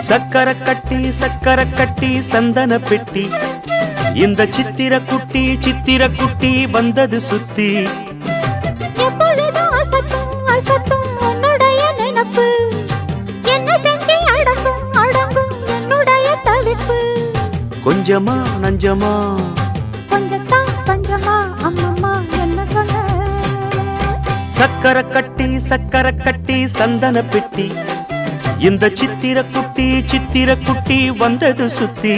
சக்கர கட்டி சந்தன பெட்டி இந்த சித்திர குட்டி வந்தது சுத்தி எப்பொழுதும் அசத்தும் அசத்தும் உன்னுடைய நினைப்பு என்ன செஞ்சு அடங்கும் என்னுடைய தவிப்பு கொஞ்சமா நஞ்சமா கொஞ்சத்தான் பஞ்சமா அம்மம்மா என்ன சொன்ன சக்கர கட்டி சந்தன பெட்டி இந்த சித்திர குட்டி வந்தது சுத்தி